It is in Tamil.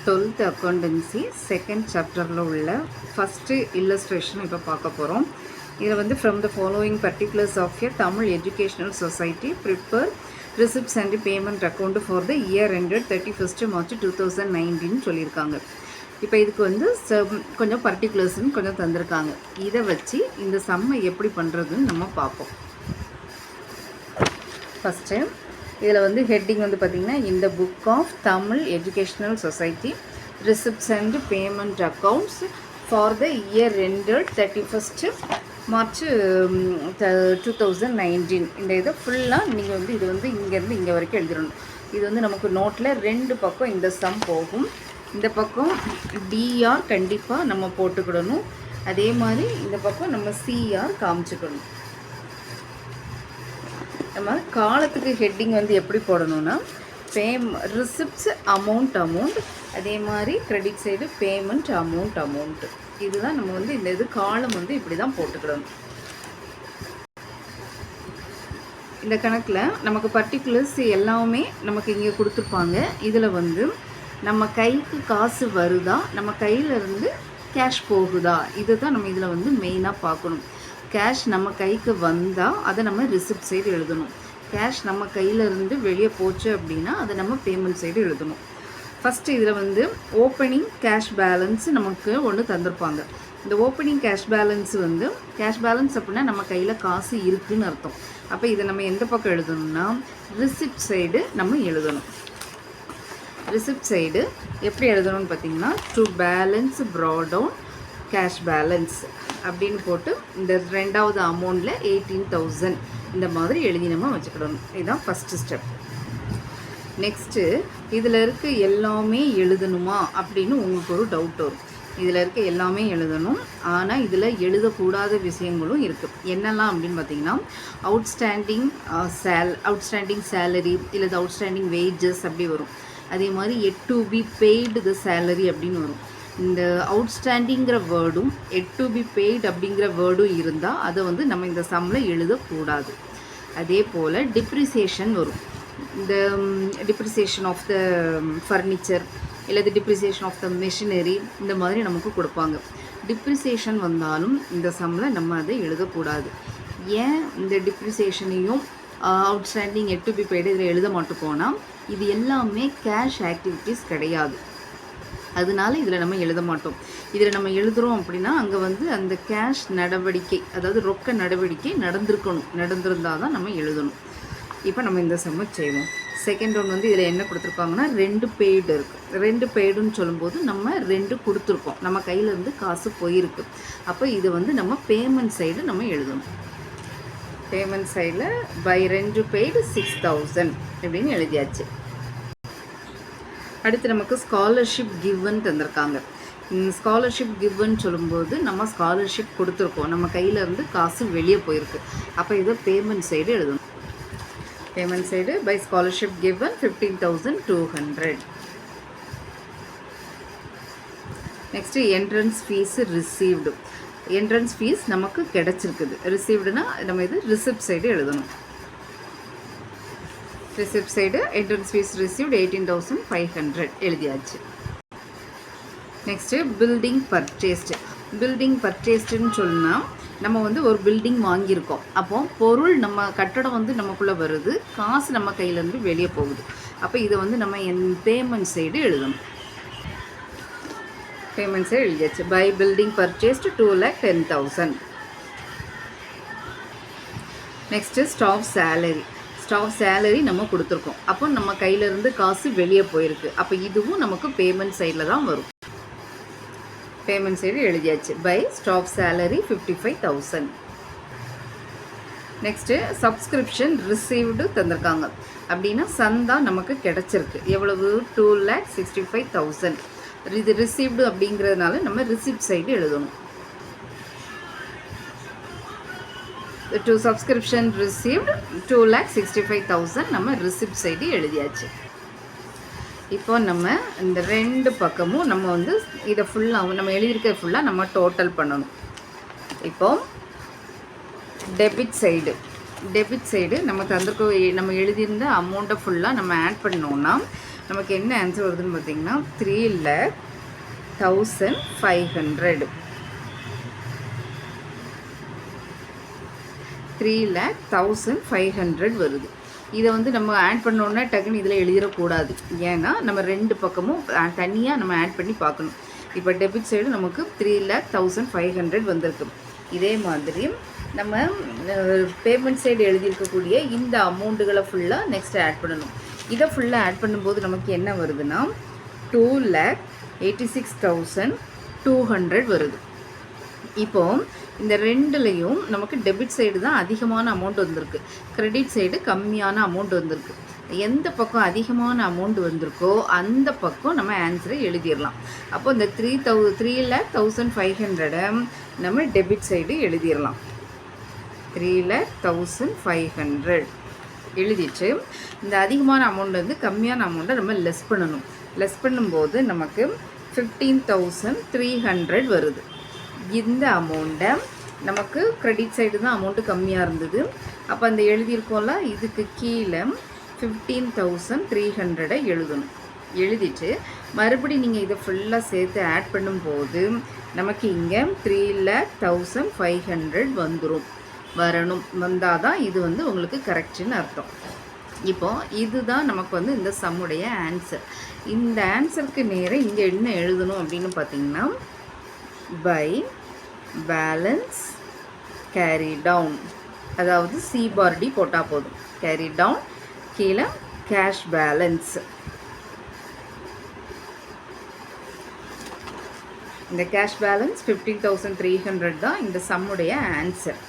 12th accountancy second chapterல உள்ள first illustration இப்போ பார்க்க போகிறோம். இதில் வந்து from the following particulars of a Tamil educational society prepare receipts and payment account for the year ended 31st March 2019 சொல்லியிருக்காங்க. இப்போ இதுக்கு வந்து கொஞ்சம் பர்டிகுலர்ஸ்ன்னு கொஞ்சம் தந்திருக்காங்க. இதை வச்சு இந்த சம்மை எப்படி பண்ணுறதுன்னு நம்ம பார்ப்போம். ஃபஸ்ட்டு இதில் வந்து ஹெட்டிங் வந்து பார்த்திங்கன்னா இந்த book of Tamil educational society receipts and payment accounts for the year ended 31st March 2019. இந்த இதை ஃபுல்லாக நீங்கள் வந்து இது வந்து இங்கேருந்து இங்கே வரைக்கும் எழுதிடணும். இது வந்து நமக்கு நோட்டில் 2 பக்கம் இந்த சம் போகும். இந்த பக்கம் டிஆர் கண்டிப்பாக நம்ம போட்டுக்கிடணும். அதே மாதிரி இந்த பக்கம் நம்ம சிஆர் காமிச்சுக்கணும். நம்ம காலத்துக்கு ஹெட்டிங் வந்து எப்படி போடணும்னா ரிசிப்ட்ஸ் அமௌண்ட் அதே மாதிரி கிரெடிட் சைடு பேமெண்ட் அமௌண்ட் இதுதான் நம்ம வந்து இந்த இது காலம் வந்து இப்படி தான் போட்டுக்கிடணும். இந்த கணக்கில் நமக்கு பர்டிகுலர்ஸ் எல்லாமே நமக்கு இங்கே கொடுத்துருப்பாங்க. இதில் வந்து நம்ம கைக்கு காசு வருதா, நம்ம கையிலேருந்து கேஷ் போகுதா, இது தான் நம்ம இதில் வந்து மெயினாக பார்க்கணும். கேஷ் நம்ம கைக்கு வந்தால் அதை நம்ம ரிசிப்ட் சைடு எழுதணும். கேஷ் நம்ம கையிலேருந்து வெளியே போச்சு அப்படின்னா அதை நம்ம பேமெண்ட் சைடு எழுதணும். ஃபஸ்ட்டு இதில் வந்து ஓப்பனிங் கேஷ் பேலன்ஸ் நமக்கு ஒன்று தந்திருப்பாங்க. இந்த ஓப்பனிங் கேஷ் பேலன்ஸ் வந்து கேஷ் பேலன்ஸ் அப்படின்னா நம்ம கையில் காசு இருக்குதுன்னு அர்த்தம். அப்போ இதை நம்ம எந்த பக்கம் எழுதணும்னா ரிசிப்ட் சைடு நம்ம எழுதணும். ரிசிப்ட் சைடு எப்படி எழுதணும்னு பார்த்தீங்கன்னா to balance brought down cash balance அப்படின்னு போட்டு இந்த 2வது அமௌண்ட்டில் 18,000 இந்த மாதிரி எழுதி நம்ம வச்சுக்கிடணும். இதுதான் ஃபஸ்ட்டு ஸ்டெப். நெக்ஸ்ட்டு இதில் இருக்க எல்லாமே எழுதணுமா அப்படின்னு உங்களுக்கு ஒரு டவுட் வரும். இதில் இருக்க எல்லாமே எழுதணும், ஆனால் இதில் எழுதக்கூடாத விஷயங்களும் இருக்குது. என்னெல்லாம் அப்படின்னு பார்த்தீங்கன்னா அவுட்ஸ்டாண்டிங் சேலரி இல்லை அவுட்ஸ்டாண்டிங் வேஜஸ் அப்படி வரும். அதே மாதிரி yet to be paid the salary அப்படின்னு வரும். இந்த அவுட்ஸ்டாண்டிங்கிற வேர்டும் எட் டு பி பெய்டு அப்படிங்கிற வேர்டும் இருந்தால் அதை வந்து நம்ம இந்த சம்மில் எழுதக்கூடாது. அதே போல் டிப்ரிசியேஷன் வரும். இந்த டிப்ரிசியேஷன் ஆஃப் த ஃபர்னிச்சர் இல்லை டிப்ரிசியேஷன் ஆஃப் த மெஷினரி இந்த மாதிரி நமக்கு கொடுப்பாங்க. டிப்ரிசியேஷன் வந்தாலும் இந்த சம்மில் நம்ம அதை எழுதக்கூடாது. ஏன் இந்த டிப்ரிசியேஷனையும் outstanding yet to be paid இதில் எழுத மாட்டோம் போனால் இது எல்லாமே கேஷ் ஆக்டிவிட்டீஸ் கிடையாது. அதனால இதில் நம்ம எழுத மாட்டோம். இதில் நம்ம எழுதுகிறோம் அப்படின்னா அங்கே வந்து அந்த கேஷ் நடவடிக்கை, அதாவது ரொக்க நடவடிக்கை நடந்திருந்தால் தான் நம்ம எழுதணும். இப்போ நம்ம இந்த சம்மை செய்வோம். செகண்ட் ஒன் வந்து இதில் என்ன கொடுத்துருக்காங்கன்னா 2 பெய்டு இருக்குது. 2 பெய்டுன்னு சொல்லும்போது நம்ம 2 கொடுத்துருக்கோம், நம்ம கையிலேருந்து காசு போயிருக்கு. அப்போ இது வந்து நம்ம பேமெண்ட் சைடு நம்ம எழுதணும். பேமெண்ட் சைடில் பை 2 பெய்டு 6,000 அப்படின்னு எழுதியாச்சு. அடுத்து நமக்கு ஸ்காலர்ஷிப் கிவன் தந்திருக்காங்க. ஸ்காலர்ஷிப் கிவன் சொல்லும்போது நம்ம ஸ்காலர்ஷிப் கொடுத்துருக்கோம், நம்ம கையிலேருந்து காசு வெளியே போயிருக்கு. அப்போ இதை பேமெண்ட் சைடு எழுதணும். Payment side by scholarship given 15,200. Next entrance fee received. Entrance fee நமக்கு கிடச்சிருக்குது. ரிசீவ்டுனா நம்ம இது ரிசிப்ட் சைடு எழுதணும். Receipt side entrance fee received 18,500 எழுதியாச்சு. Next building purchased. பில்டிங் பர்ச்சேஸ்டுன்னு சொன்னால் நம்ம வந்து ஒரு பில்டிங் வாங்கியிருக்கோம். அப்போது பொருள் நம்ம கட்டடம் வந்து நமக்குள்ளே வருது, காசு நம்ம கையிலேருந்து வெளியே போகுது. அப்போ இதை வந்து நம்ம பேமெண்ட் சைடு எழுதணும். பேமெண்ட் சைடு எழுதியாச்சு. By building purchased 2,10,000. Next staff salary. Staff salary நம்ம கொடுத்துருக்கோம், அப்போ நம்ம கையிலேருந்து காசு வெளியே போயிருக்கு. அப்போ இதுவும் நமக்கு பேமெண்ட் சைடில் தான் வரும். பேமெண்ட் சைடு எழுதியாச்சு. By staff salary 55,000. Next subscription received தந்திருக்காங்க. அப்படின்னா சந்தா நமக்கு கிடச்சிருக்கு. எவ்வளவு? 2,65,000. இது ரிசீவ்டு அப்படிங்கிறதுனால நம்ம ரிசிப்ட் சைடு எழுதணும். டு சப்ஸ்கிரிப்ஷன் ரிசீவ்டு 2,65,000 நம்ம ரிசிப்ட் சைடு எழுதியாச்சு. இப்போ நம்ம இந்த 2 பக்கமும் நம்ம வந்து இதை ஃபுல்லாக நம்ம எழுதியிருக்க ஃபுல்லாக நம்ம டோட்டல் பண்ணணும். இப்போ டெபிட் சைடு நம்ம எழுதியிருந்த அமௌண்ட்டை ஃபுல்லாக நம்ம ஆட் பண்ணோன்னா நமக்கு என்ன ஆன்சர் வருதுன்னு பார்த்தீங்கன்னா 3,1500. 3,1500 வருது. இதை வந்து நம்ம ஆட் பண்ணோன்னா டக்குன்னு இதில் எழுதிடக்கூடாது. ஏன்னா நம்ம 2 பக்கமும் தனியாக நம்ம ஆட் பண்ணி பார்க்கணும். இப்போ டெபிட் சைடு நமக்கு 3,1500 வந்திருக்கு. இதே மாதிரி நம்ம பேமெண்ட் சைடு எழுதியிருக்கக்கூடிய இந்த அமௌண்ட்டுகளை ஃபுல்லாக நெக்ஸ்ட் ஆட் பண்ணணும். இதை ஃபுல்லாக ஆட் பண்ணும்போது நமக்கு என்ன வருதுன்னா 2,86,200 வருது. இப்போது இந்த ரெண்டுலேயும் நமக்கு டெபிட் சைடு தான் அதிகமான அமௌண்ட் வந்திருக்கு, கிரெடிட் சைடு கம்மியான அமௌண்ட் வந்திருக்கு. எந்த பக்கம் அதிகமான அமௌண்ட் வந்திருக்கோ அந்த பக்கம் நம்ம ஆன்சரை எழுதிடலாம். அப்போ இந்த 3,1500 நம்ம டெபிட் சைடு எழுதிடலாம். 3,1500 எழுதிட்டு இந்த அதிகமான அமௌண்ட் வந்து கம்மியான அமௌண்ட்டை நம்ம லெஸ் பண்ணணும். லெஸ் பண்ணும்போது நமக்கு 15,300 வருது. இந்த அமௌண்ட்டை நமக்கு கிரெடிட் சைடு தான் அமௌண்ட்டு கம்மியாக இருந்தது. அப்போ அந்த எழுதியிருக்கோம்ல இதுக்கு கீழே 15,300 எழுதணும். எழுதிட்டு மறுபடியும் நீங்கள் இதை ஃபுல்லாக சேர்த்து ஆட் பண்ணும்போது நமக்கு இங்கே 3,1500 வரணும். வந்தால் தான் இது வந்து உங்களுக்கு கரெக்டுன்னு அர்த்தம். இப்போது இதுதான் நமக்கு வந்து இந்த சம்முடைய ஆன்சர். இந்த ஆன்சருக்கு நேராக இங்கே என்ன எழுதணும் அப்படின்னு பார்த்தீங்கன்னா பை பேலன்ஸ் கேரி டவுன், அதாவது C/D போட்டால் போதும். கேரி டவுன் கீழே கேஷ் பேலன்ஸ். இந்த கேஷ் பேலன்ஸ் 15,300 தான் இந்த சம்முடைய ஆன்சர்.